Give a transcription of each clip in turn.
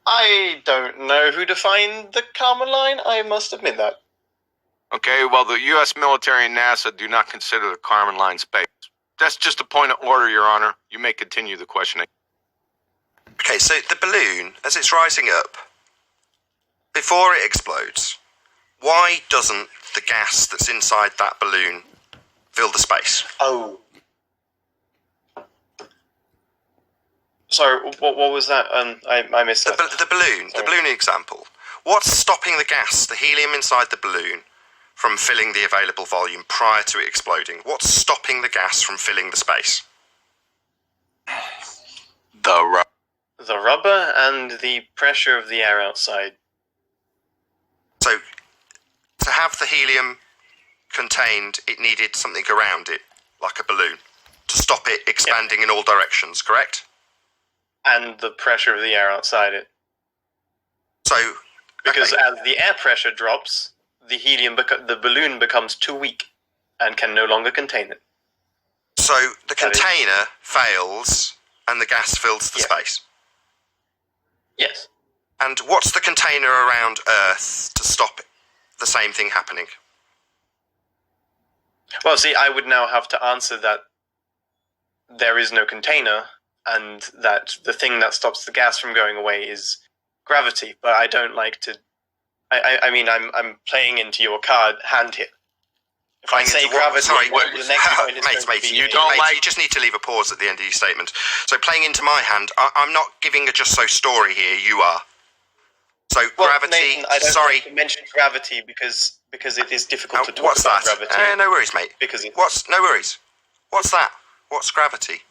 I don't know who defined the Kármán line, I must admit that. Okay, well, the U.S. military and NASA do not consider the Kármán line space. That's just a point of order, Your Honor. You may continue the questioning. Okay, so the balloon, as it's rising up, before it explodes, why doesn't the gas that's inside that balloon fill the space? Oh. Sorry, what was that? I missed that. The balloon example. What's stopping the gas, the helium inside the balloon, from filling the available volume prior to it exploding? What's stopping the gas from filling the space? The rubber and the pressure of the air outside. So, to have the helium contained, it needed something around it, like a balloon, to stop it expanding in all directions, correct? And the pressure of the air outside it. So, because as the air pressure drops, the balloon becomes too weak and can no longer contain it. So the container fails and the gas fills the space? Yes. And what's the container around Earth to stop the same thing happening? Well, see, I would now have to answer that there is no container and that the thing that stops the gas from going away is gravity, but I don't like to... I mean, I'm playing into your hand here. If I say gravity, sorry, the next point is mate, you just need to leave a pause at the end of your statement. So playing into my hand, I'm not giving a just so story here, you are. So gravity, Nathan, I don't like to mention gravity because it is difficult to talk about gravity. No worries, mate. No worries. What's that? What's gravity?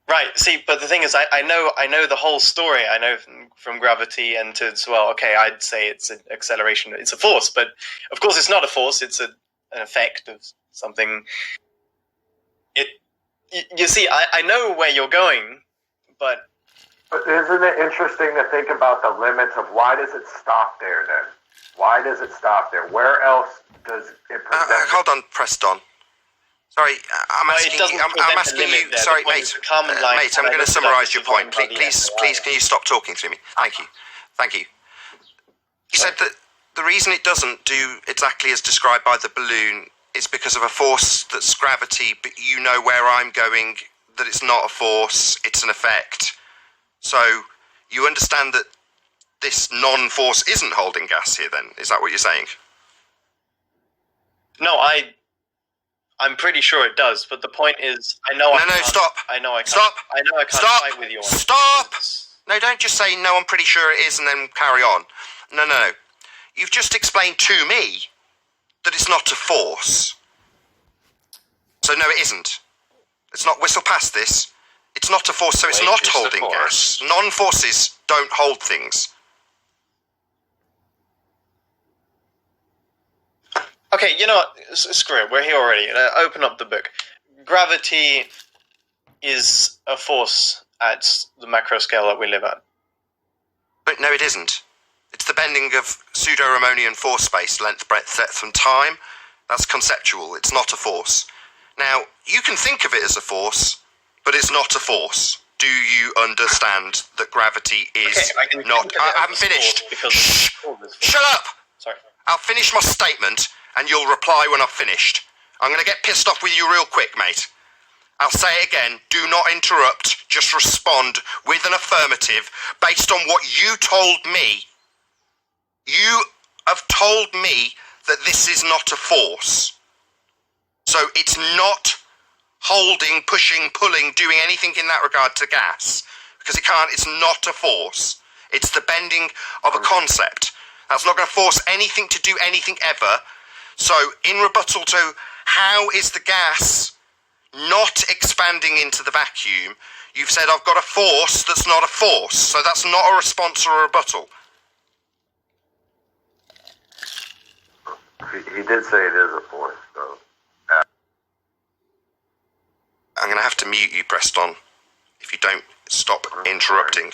Right. See, but the thing is, I know the whole story. I know from gravity and to okay, I'd say it's an acceleration. It's a force, but of course it's not a force. It's an effect of something. You see, I know where you're going, but isn't it interesting to think about the limits of why does it stop there then? Why does it stop there? Where else does it present? Hold on, Preston. Sorry, I'm asking you. Sorry, mate. Mate, I'm going to summarise your point. Please, can you stop talking through me? Thank you. You said that the reason it doesn't do exactly as described by the balloon is because of a force that's gravity, but you know where I'm going, that it's not a force, it's an effect. So you understand that this non-force isn't holding gas here then? Is that what you're saying? No, I'm pretty sure it does, but the point is, stop. I know I can't. Stop. I know I can't Stop. fight with you on Stop. No, don't just say, no, I'm pretty sure it is, and then carry on. No. You've just explained to me that it's not a force. So, no, it isn't. It's not. Whistle past this. It's not a force, so it's not holding gas. Non-forces don't hold things. Okay, you know what? Screw it. We're here already. Open up the book. Gravity is a force at the macro scale that we live at. But no, it isn't. It's the bending of pseudo-Ramonian force space, length, breadth, depth, and time. That's conceptual. It's not a force. Now, you can think of it as a force, but it's not a force. Do you understand that gravity is not... I haven't finished. Shh! Shut up! Sorry. I'll finish my statement, and you'll reply when I've finished. I'm going to get pissed off with you real quick, mate. I'll say it again. Do not interrupt. Just respond with an affirmative based on what you told me. You have told me that this is not a force. So it's not holding, pushing, pulling, doing anything in that regard to gas. Because it can't. It's not a force. It's the bending of a concept. That's not going to force anything to do anything ever. So, in rebuttal to how is the gas not expanding into the vacuum, you've said I've got a force that's not a force. So that's not a response or a rebuttal. He did say it is a force, so... I'm going to have to mute you, Preston, if you don't stop interrupting.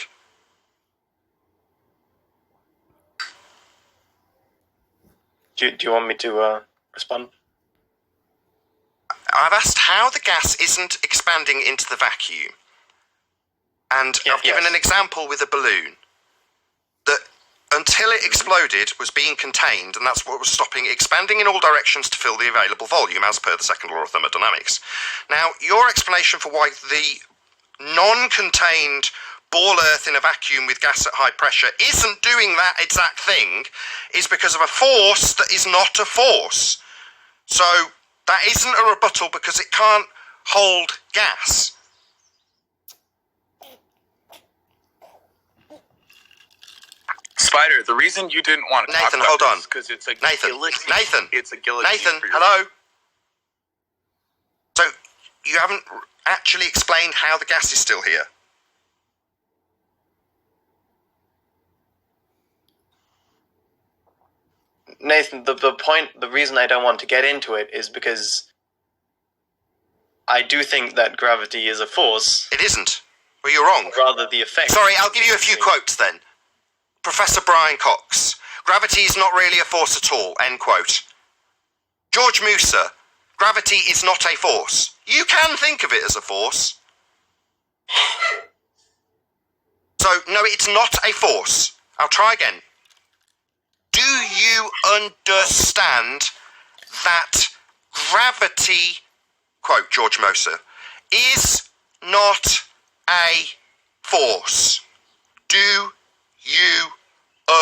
Do you want me to respond? I've asked how the gas isn't expanding into the vacuum. And I've given an example with a balloon that until it exploded was being contained, and that's what was stopping it expanding in all directions to fill the available volume as per the second law of thermodynamics. Now, your explanation for why the non-contained ball earth in a vacuum with gas at high pressure isn't doing that exact thing is because of a force that is not a force. So that isn't a rebuttal because it can't hold gas. Spider, the reason you didn't want to Nathan, talk about hold on. this because it's a Nathan, guillotine. Nathan, It's a guillotine. Nathan, for your- hello? So you haven't actually explained how the gas is still here. Nathan, the reason I don't want to get into it is because I do think that gravity is a force, It isn't. Well, you're wrong. rather the effect. Sorry, I'll give you a few quotes then. Professor Brian Cox, gravity is not really a force at all, end quote. George Musa, gravity is not a force. You can think of it as a force. So, no, it's not a force. I'll try again. Do you understand that gravity, quote George Musa, is not a force? Do you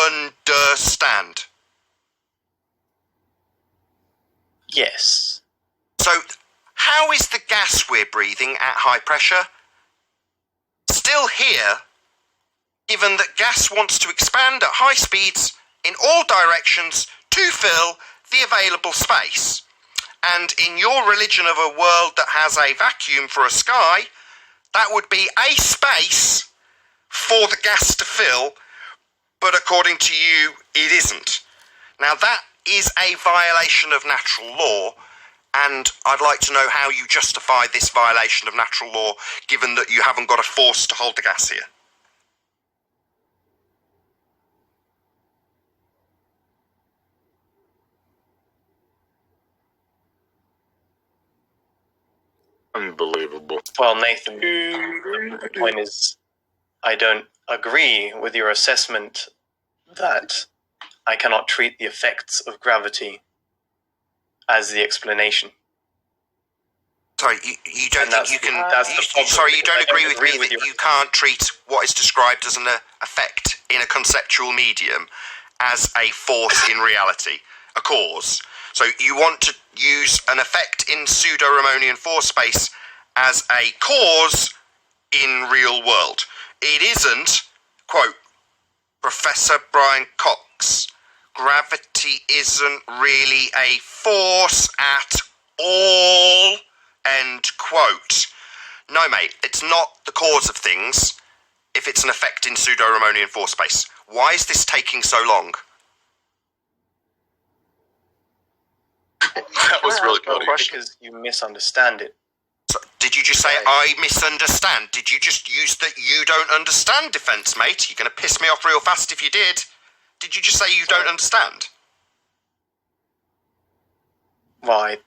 understand? Yes. So, how is the gas we're breathing at high pressure still here, given that gas wants to expand at high speeds in all directions to fill the available space? And in your religion of a world that has a vacuum for a sky, that would be a space for the gas to fill, but according to you, it isn't. Now, that is a violation of natural law, and I'd like to know how you justify this violation of natural law, given that you haven't got a force to hold the gas here. Unbelievable. Well, Nathan, the point is, I don't agree with your assessment that I cannot treat the effects of gravity as the explanation. Sorry, you don't And think you can... that's the problem. Sorry, you don't I agree don't with agree me with that your- you can't treat what is described as an effect in a conceptual medium as a force in reality, a cause. So you want to use an effect in pseudo-Ramonian force space as a cause in real world. It isn't, quote, Professor Brian Cox, gravity isn't really a force at all, end quote. No, mate, it's not the cause of things if it's an effect in pseudo-Ramonian force space. Why is this taking so long? That was really funny. Because you misunderstand it. So, did you just say I misunderstand? Did you just use that you don't understand defence, mate? You're going to piss me off real fast if you did. Did you just say you don't understand? Well, I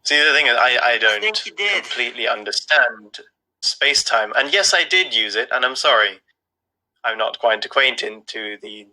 see, the thing is, I don't think you did. completely understand space-time. And yes, I did use it, and I'm sorry. I'm not quite acquainted to the...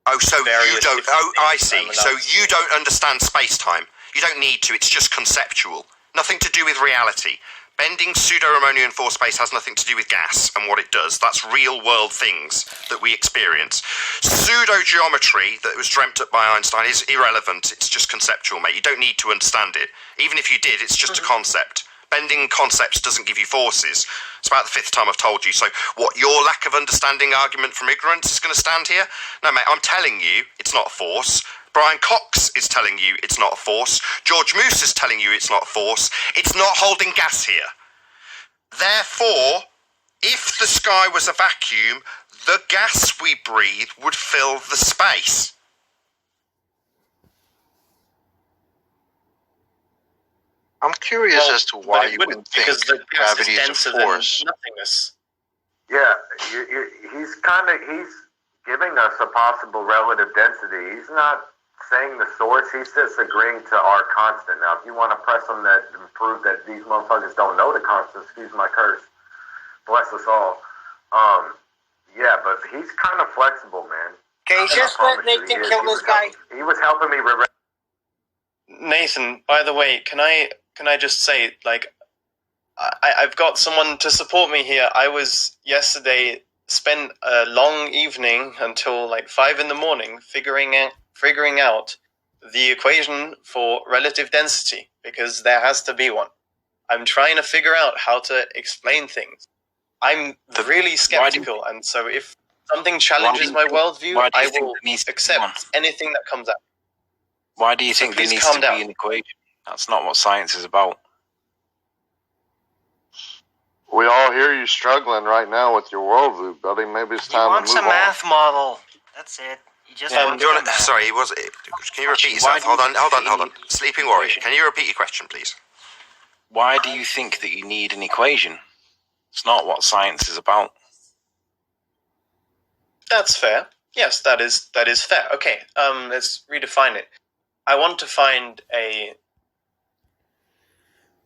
Oh, so you various don't... different Oh, I things see. I'm So allowed to you don't understand space-time. You don't need to. It's just conceptual. Nothing to do with reality. Bending pseudo-Ramonian force space has nothing to do with gas and what it does. That's real-world things that we experience. Pseudo-geometry that was dreamt up by Einstein is irrelevant. It's just conceptual, mate. You don't need to understand it. Even if you did, it's just a concept. Bending concepts doesn't give you forces. It's about the fifth time I've told you. So what, your lack of understanding argument from ignorance is going to stand here? No, mate, I'm telling you it's not a force. Brian Cox is telling you it's not a force. George Moose is telling you it's not a force. It's not holding gas here. Therefore, if the sky was a vacuum, the gas we breathe would fill the space. I'm curious as to why but it you wouldn't, would think because the gas gravity is is denser a force. than nothingness. Yeah, he's giving us a possible relative density. He's not saying the source. He's just agreeing to our constant. Now, if you want to press on that and prove that these motherfuckers don't know the constant, excuse my curse, bless us all. Yeah, but he's kind of flexible, man. Okay, just let Nathan kill this guy. He was helping me. Nathan, by the way, can I just say, like, I've got someone to support me here. I was yesterday spent a long evening until like 5 a.m. figuring out the equation for relative density, because there has to be one. I'm trying to figure out how to explain things. I'm really skeptical, and so if something challenges my worldview, I will accept anything that comes out. Why do you think there needs to be an equation? That's not what science is about. We all hear you struggling right now with your worldview, buddy. Maybe it's time to move on. He wants a math model. That's it. He just wants a math. Sorry, can you repeat yourself? Hold on. Sleeping Warrior, can you repeat your question, please? Why do you think that you need an equation? It's not what science is about. That's fair. Yes, that is fair. Okay, let's redefine it. I want to find a...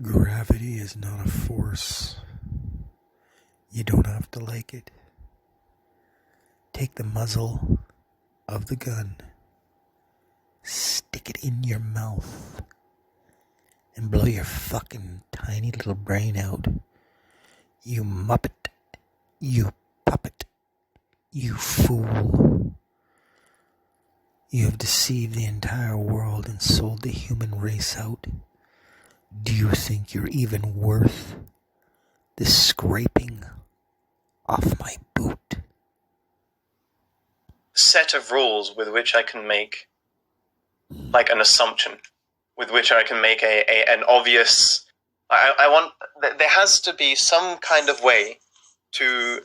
Gravity is not a force. You don't have to like it. Take the muzzle of the gun, stick it in your mouth, and blow your fucking tiny little brain out. You muppet. You puppet. You fool. You have deceived the entire world and sold the human race out. Do you think you're even worth the scraping off my boot? Set of rules with which I can make, like, an assumption, with which I can make an obvious... I want... There has to be some kind of way to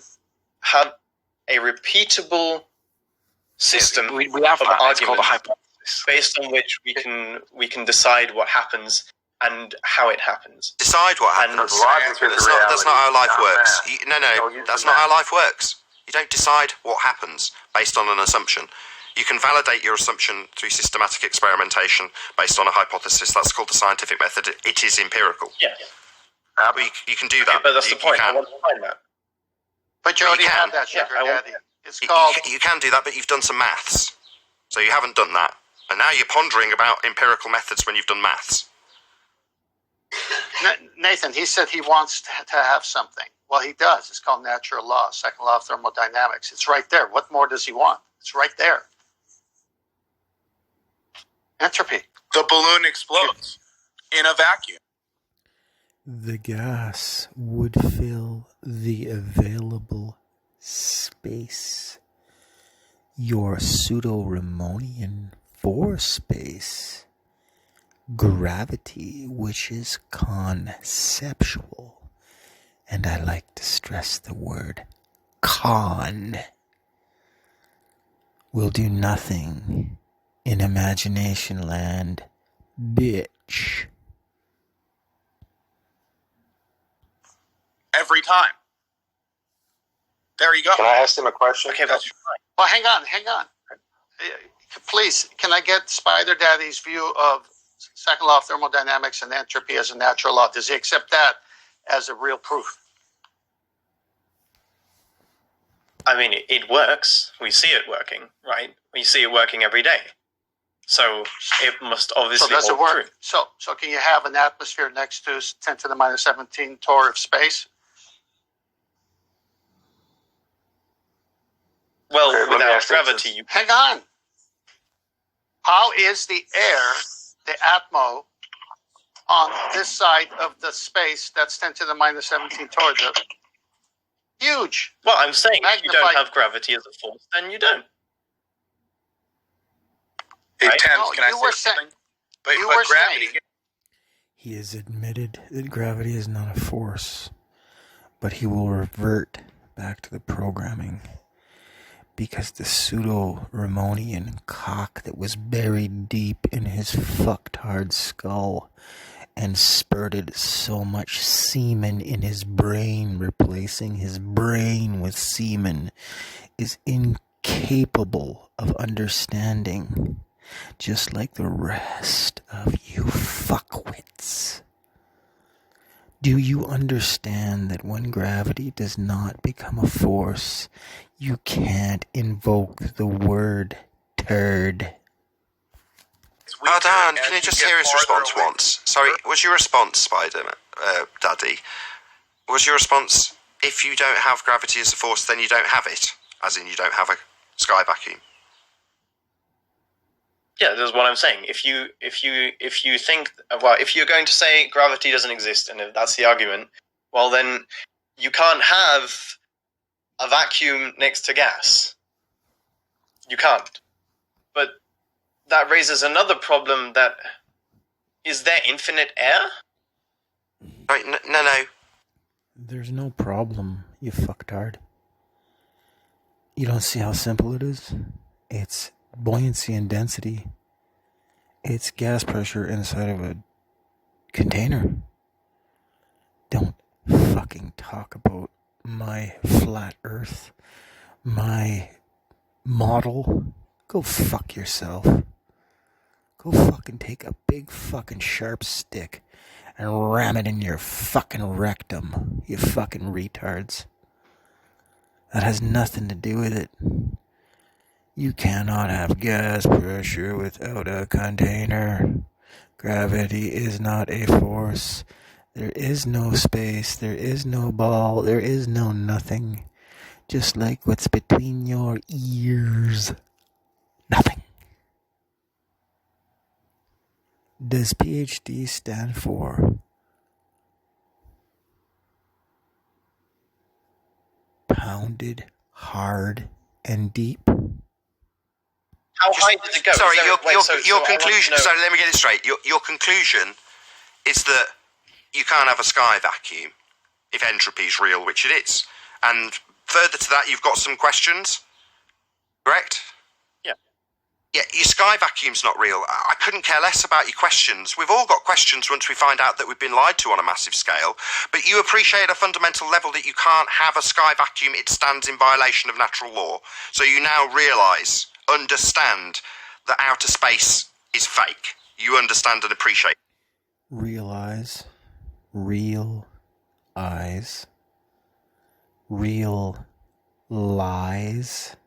have a repeatable system we have of that. It's arguments called a hypothesis. based on which we can decide what happens and how it happens. Decide what happens. That's not how life works. That's not how life works. You don't decide what happens based on an assumption. You can validate your assumption through systematic experimentation based on a hypothesis. That's called the scientific method. It is empirical. Yeah. You can do that. But that's the point. I want to find that. But you already have that, Sugar Daddy. It's called... You can do that, but you've done some maths. So you haven't done that. And now you're pondering about empirical methods when you've done maths. Nathan, he said he wants to have something. Well, he does. It's called natural law, second law of thermodynamics. It's right there. What more does he want? It's right there. Entropy. The balloon explodes in a vacuum. The gas would fill the available space. Your pseudo-Ramonian for space. Gravity, which is conceptual. And I like to stress the word con. Will do nothing in imagination land, bitch. Every time. There you go. Can I ask him a question? Okay, that's fine. Well, hang on. Please, can I get Spider Daddy's view of second law of thermodynamics and entropy as a natural law? Does he accept that as a real proof? I mean, it works. We see it working, right? We see it working every day. So it must obviously So does it hold work? true. So can you have an atmosphere next to 10 to the minus 17 torr of space? Well, Okay, let me without ask you gravity, this. you... Hang on. How is the air, the atmo, on this side of the space that's 10 to the minus 17 torr? Huge. Well, I'm saying if you don't Magnified. have gravity as a force, then you don't. Hey, Right? Thames, No, can I you say were something? saying- you were gravity... saying- He has admitted that gravity is not a force, but he will revert back to the programming because the pseudo-Ramonian cock that was buried deep in his fucktard skull and spurted so much semen in his brain, replacing his brain with semen, is incapable of understanding, just like the rest of you fuckwits. Do you understand that when gravity does not become a force, you can't invoke the word turd? Dan, can you just hear his response once? Sorry, was your response, Daddy? Was your response, if you don't have gravity as a force, then you don't have it? As in, you don't have a sky vacuum? Yeah, that's what I'm saying. If you think, well, if you're going to say gravity doesn't exist, and if that's the argument, well then you can't have a vacuum next to gas. You can't. But that raises another problem. That is there infinite air? Right, no. There's no problem, you fucktard. You don't see how simple it is? It's buoyancy and density. It's gas pressure inside of a container. Don't fucking talk about my flat earth, my model. Go fuck yourself. Go fucking take a big fucking sharp stick and ram it in your fucking rectum, you fucking retards. That has nothing to do with it. You cannot have gas pressure without a container. Gravity is not a force. There is no space. There is no ball. There is no nothing. Just like what's between your ears. Nothing. Does PhD stand for pounded, hard, and deep? How high did it go? Sorry, your I conclusion. want to know- Sorry, let me get it straight. Your conclusion is that you can't have a sky vacuum if entropy is real, which it is. And further to that, you've got some questions. Correct? Yeah. Yeah, your sky vacuum's not real. I couldn't care less about your questions. We've all got questions once we find out that we've been lied to on a massive scale. But you appreciate at a fundamental level that you can't have a sky vacuum. It stands in violation of natural law. So you now realise, understand that outer space is fake. You understand and appreciate. Realize, real eyes, real lies.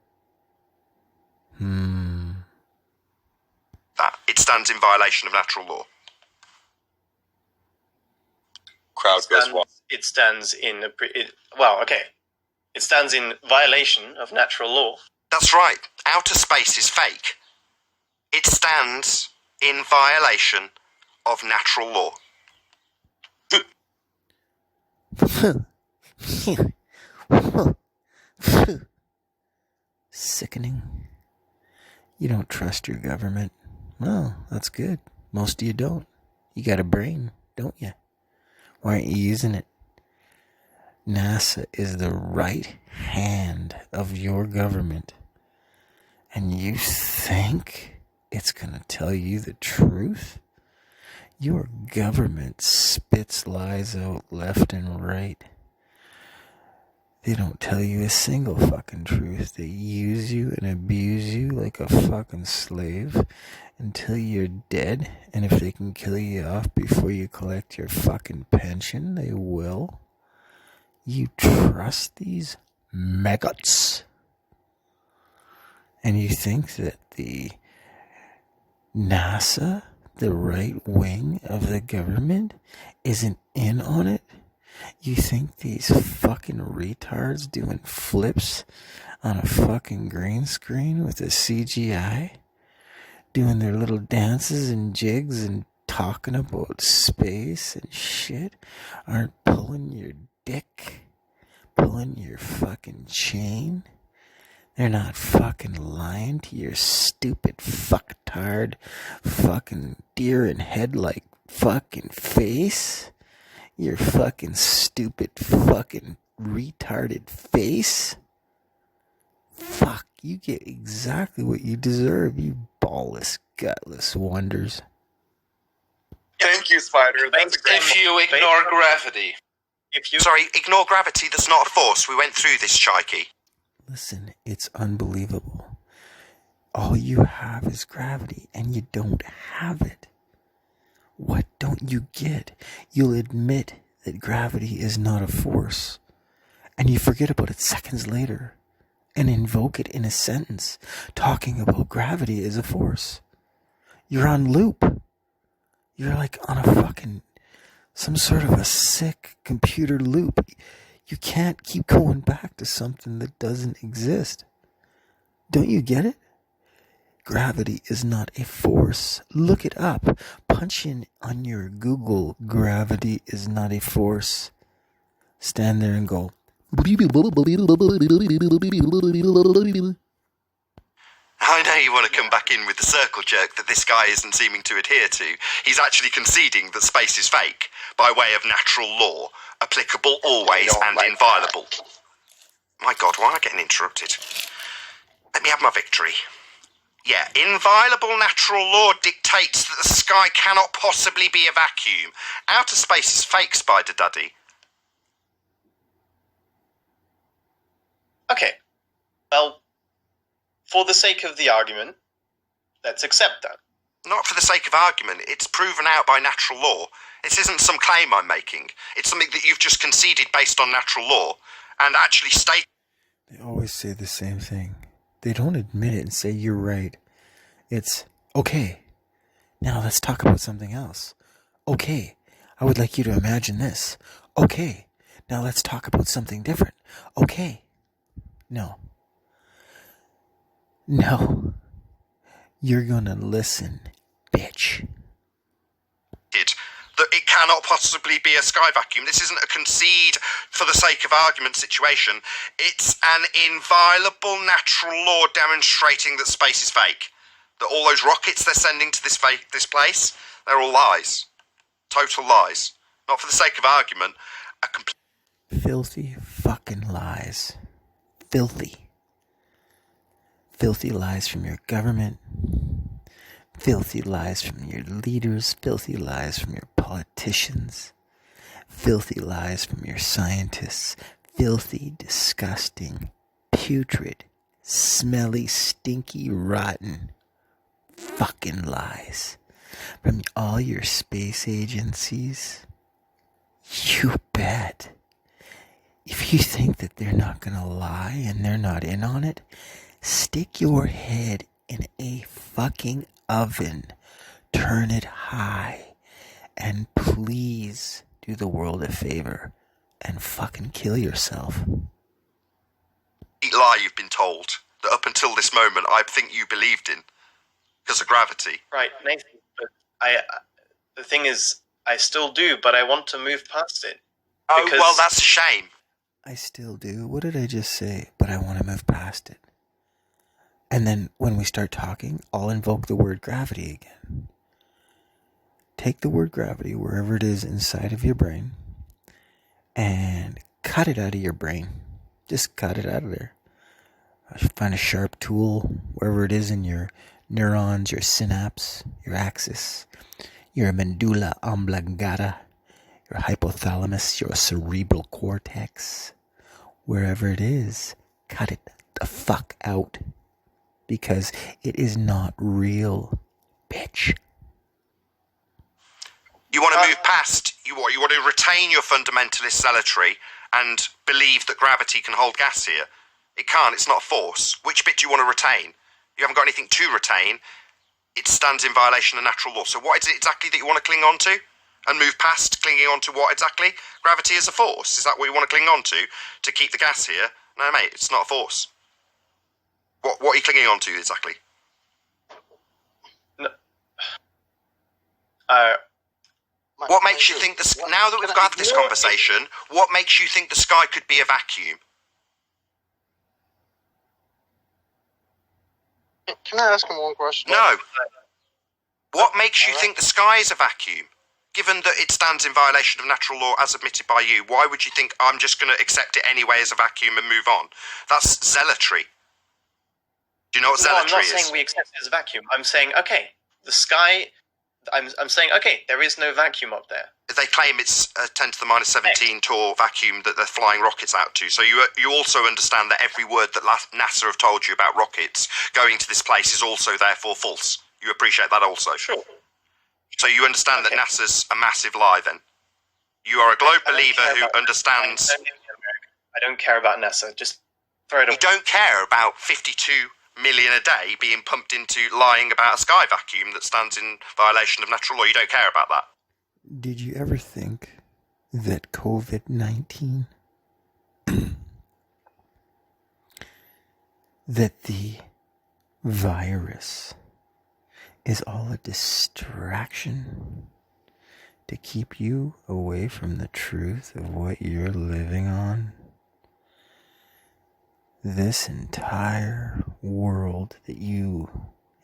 That it stands in violation of natural law. Crowd goes wild. It stands in It stands in violation of natural law. That's right. Outer space is fake. It stands in violation of natural law. Sickening. You don't trust your government. Well, that's good. Most of you don't. You got a brain, don't you? Why aren't you using it? NASA is the right hand of your government. And you think it's going to tell you the truth? Your government spits lies out left and right. They don't tell you a single fucking truth. They use you and abuse you like a fucking slave until you're dead. And if they can kill you off before you collect your fucking pension, they will. You trust these maggots? And you think that the NASA, the right wing of the government, isn't in on it? You think these fucking retards doing flips on a fucking green screen with a CGI, doing their little dances and jigs and talking about space and shit, aren't pulling your dick, pulling your fucking chain? They're not fucking lying to your stupid fucktard fucking deer in headlight fucking face? Your fucking stupid fucking retarded face? Fuck, you get exactly what you deserve, you ballless, gutless wonders. Thank you, Spider. That's a great If you ignore gravity. Sorry, ignore gravity. That's not a force. We went through this, Chikey. Listen, it's unbelievable. All you have is gravity, and you don't have it. What don't you get? You'll admit that gravity is not a force, and you forget about it seconds later and invoke it in a sentence talking about gravity as a force. You're on loop. You're like on a fucking, some sort of a sick computer loop. You can't keep going back to something that doesn't exist. Don't you get it? Gravity is not a force. Look it up. Punch in on your Google, gravity is not a force. Stand there and go. I know you want to come back in with the circle jerk that this guy isn't seeming to adhere to. He's actually conceding that space is fake by way of natural law, applicable always and inviolable. My God, why am I getting interrupted? Let me have my victory. Yeah, inviolable natural law dictates that the sky cannot possibly be a vacuum. Outer space is fake, Spider Daddy. Okay. Well, for the sake of the argument, let's accept that. Not for the sake of argument, it's proven out by natural law. This isn't some claim I'm making. It's something that you've just conceded based on natural law, and actually state... They always say the same thing. They don't admit it and say you're right. It's, okay, now let's talk about something else. Okay, I would like you to imagine this. Okay, now let's talk about something different. Okay. No. No. You're gonna listen, bitch. That it cannot possibly be a sky vacuum. This isn't a concede for the sake of argument situation. It's an inviolable natural law demonstrating that space is fake. That all those rockets they're sending to this place, they're all lies. Total lies. Not for the sake of argument. A complete... Filthy fucking lies. Filthy. Filthy lies from your government. Filthy lies from your leaders. Filthy lies from your politicians. Filthy lies from your scientists. Filthy, disgusting, putrid, smelly, stinky, rotten fucking lies from all your space agencies. You bet. If you think that they're not gonna lie and they're not in on it, stick your head in a fucking oven, turn it high, and please do the world a favor and fucking kill yourself. lie you've been told that up until this moment I think you believed in because of gravity. Right, Nathan, but the thing is, I still do, but I want to move past it. Oh, well, that's a shame. I still do. What did I just say? But I want to move past it. And then when we start talking, I'll invoke the word gravity again. Take the word gravity wherever it is inside of your brain and cut it out of your brain. Just cut it out of there. Find a sharp tool wherever it is in your neurons, your synapse, your axis, your medulla oblongata, your hypothalamus, your cerebral cortex. Wherever it is, cut it the fuck out. Because it is not real, bitch. You want to move past, you want to retain your fundamentalist zealotry and believe that gravity can hold gas here. It can't, it's not a force. Which bit do you want to retain? You haven't got anything to retain. It stands in violation of natural law. So what is it exactly that you want to cling on to? And move past clinging on to what exactly? Gravity is a force. Is that what you want to cling on to keep the gas here? No, mate, it's not a force. What are you clinging on to exactly? No. What makes you think now that we've had this conversation, what makes you think the sky could be a vacuum? Can I ask him one question? No. What makes you think the sky is a vacuum? Given that it stands in violation of natural law as admitted by you, why would you think I'm just going to accept it anyway as a vacuum and move on? That's zealotry. Do you know what zealotry is? I'm not saying we accept it as a vacuum. I'm saying, okay, the sky... I'm saying, okay, there is no vacuum up there. They claim it's a 10 to the minus 17 torr vacuum that they're flying rockets out to. So you also understand that every word that NASA have told you about rockets going to this place is also therefore false. You appreciate that also? Sure. So you understand that NASA's a massive lie then? You are a globe I don't believer care who about- understands. I don't care about NASA. Just throw it You away. don't care about 52 million a day being pumped into lying about a sky vacuum that stands in violation of natural law. You don't care about that. Did you ever think that COVID-19, that the virus is all a distraction to keep you away from the truth of what you're living on? This entire world that you,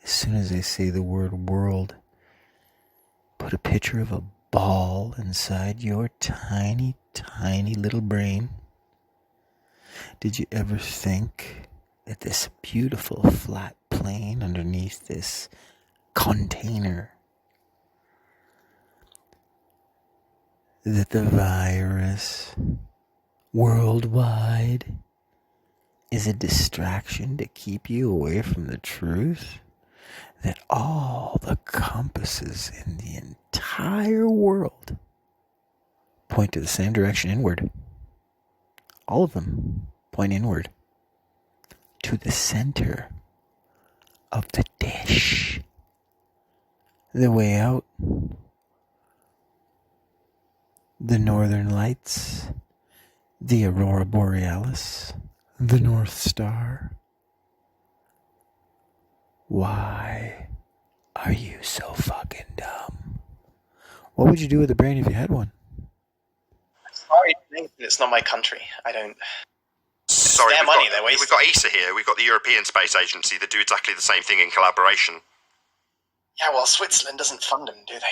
as soon as I say the word world, put a picture of a ball inside your tiny, tiny little brain. Did you ever think that this beautiful flat plane underneath this container, that the virus worldwide is a distraction to keep you away from the truth? That all the compasses in the entire world point to the same direction, inward. All of them point inward to the center of the dish. The way out, the northern lights, the aurora borealis, the North Star. Why are you so fucking dumb? What would you do with a brain if you had one? Sorry, Nathan, it's not my country. I don't. Sorry, their money they're we've wasting. got ESA here. We've got the European Space Agency that do exactly the same thing in collaboration. Yeah, well, Switzerland doesn't fund them, do they?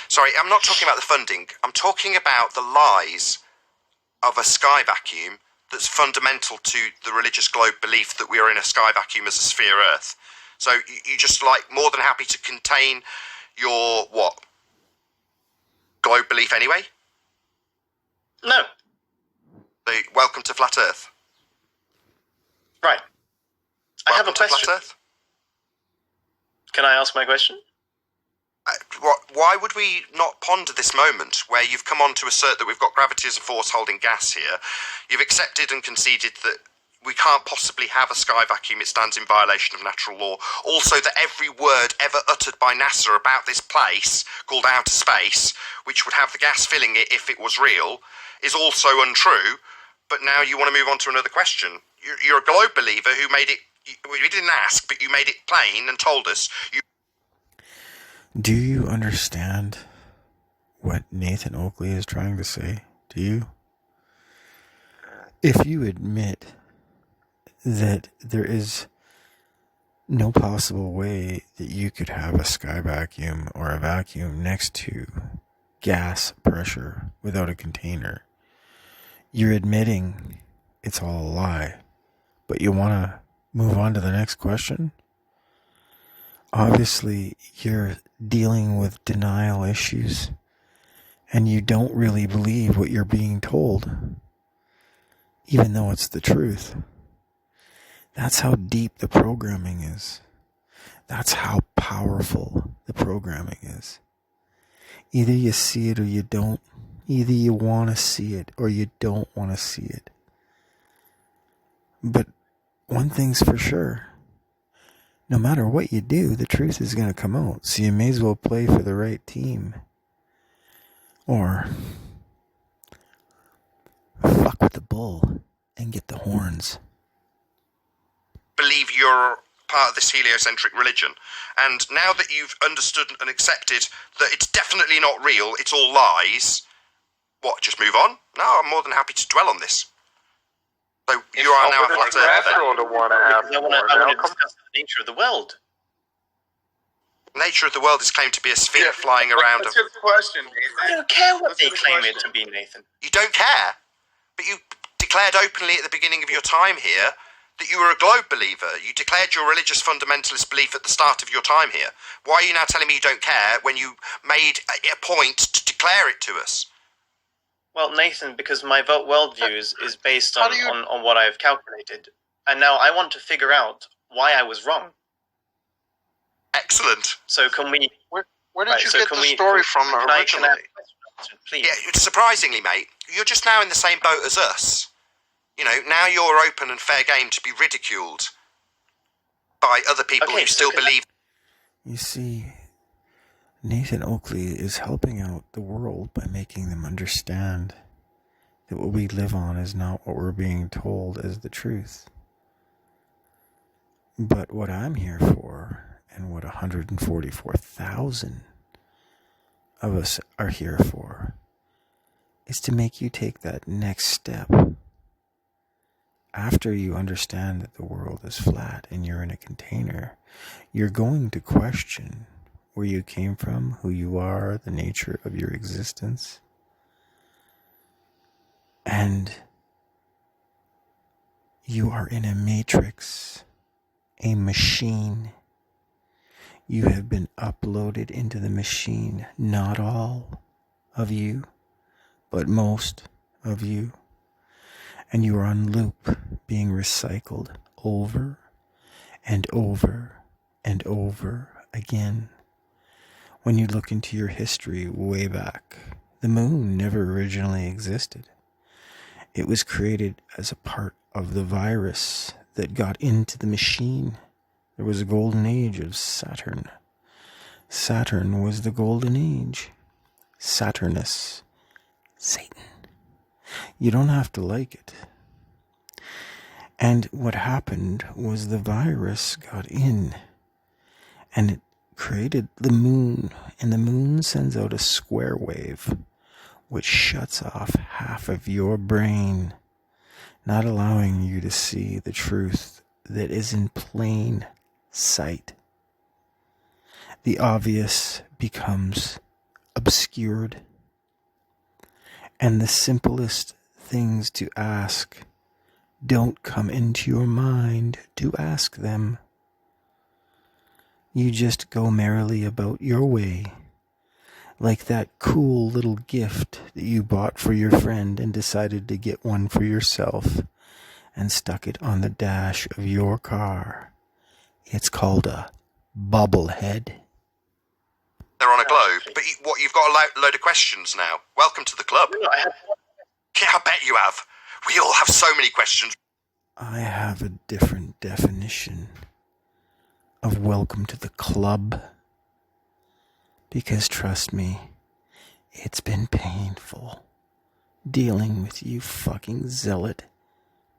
Sorry, I'm not talking about the funding. I'm talking about the lies of a sky vacuum that's fundamental to the religious globe belief that we are in a sky vacuum as a sphere Earth. So you just more than happy to contain your, globe belief anyway? No. Welcome to Flat Earth. Right. I have a Welcome to question. Flat Earth. Can I ask my question? Why would we not ponder this moment where you've come on to assert that we've got gravity as a force holding gas here? You've accepted and conceded that we can't possibly have a sky vacuum, it stands in violation of natural law. Also that every word ever uttered by NASA about this place, called outer space, which would have the gas filling it if it was real, is also untrue. But now you want to move on to another question. You're a globe believer who made it, we didn't ask, but you made it plain and told us. Do you understand what Nathan Oakley is trying to say? Do you? If you admit that there is no possible way that you could have a sky vacuum or a vacuum next to gas pressure without a container, you're admitting it's all a lie. But you want to move on to the next question? Obviously, you're dealing with denial issues, and you don't really believe what you're being told, even though it's the truth. That's how deep the programming is. That's how powerful the programming is. Either you see it or you don't. Either you want to see it or you don't want to see it. But one thing's for sure. No matter what you do, the truth is going to come out. So you may as well play for the right team. Or fuck with the bull and get the horns. Believe you're part of this heliocentric religion. And now that you've understood and accepted that it's definitely not real, it's all lies, just move on? No, I'm more than happy to dwell on this. So you are now a flat It's earther. natural to want to have I more. want to discuss the nature of the world. Nature of the world is claimed to be a sphere flying around. What's your question, I Nathan? don't care what What's they the claim question? it to be, Nathan. You don't care, but you declared openly at the beginning of your time here that you were a globe believer. You declared your religious fundamentalist belief at the start of your time here. Why are you now telling me you don't care when you made a point to declare it to us? Well, Nathan, because my worldview is based How on, do you- on what I've calculated. And now I want to figure out why I was wrong. Excellent. So can we... Where did Right, you so get can the we- story can- from can I- originally? So please. Yeah, surprisingly, mate, you're just now in the same boat as us. You know, now you're open and fair game to be ridiculed by other people who still believe. You see, Nathan Oakley is helping out the world by making them understand that what we live on is not what we're being told as the truth. But what I'm here for, and what 144,000 of us are here for, is to make you take that next step. After you understand that the world is flat and you're in a container, you're going to question where you came from, who you are, the nature of your existence. And you are in a matrix, a machine. You have been uploaded into the machine. Not all of you, but most of you. And you are on loop, being recycled over and over and over again. When you look into your history way back, the moon never originally existed. It was created as a part of the virus that got into the machine. There was a golden age of Saturn. Saturn was the golden age. Saturnus. Satan. You don't have to like it. And what happened was the virus got in and it created the moon, and the moon sends out a square wave which shuts off half of your brain, not allowing you to see the truth that is in plain sight. The obvious becomes obscured, and the simplest things to ask don't come into your mind to ask them. You just go merrily about your way, like that cool little gift that you bought for your friend and decided to get one for yourself and stuck it on the dash of your car. It's called a bobblehead. They're on a globe, but you've got a load of questions now. Welcome to the club. No, I have. Yeah, I bet you have. We all have so many questions. I have a different definition of welcome to the club. Because trust me, it's been painful dealing with you fucking zealot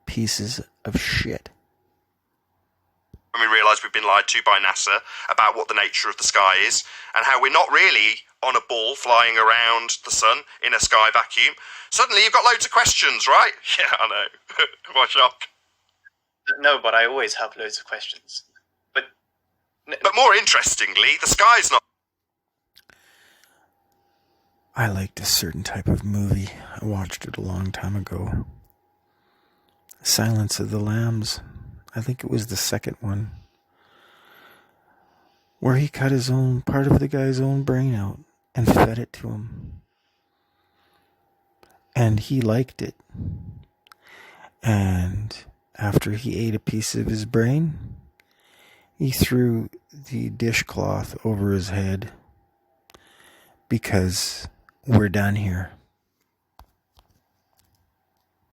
pieces of shit. When we realise we've been lied to by NASA about what the nature of the sky is, and how we're not really on a ball flying around the sun in a sky vacuum, suddenly you've got loads of questions, right? Yeah, I know. What a shock. No, but I always have loads of questions. But more interestingly, the sky's not... I liked a certain type of movie. I watched it a long time ago. Silence of the Lambs. I think it was the second one. Where he cut his own, part of the guy's own brain out and fed it to him. And he liked it. And after he ate a piece of his brain, he threw the dishcloth over his head because we're done here.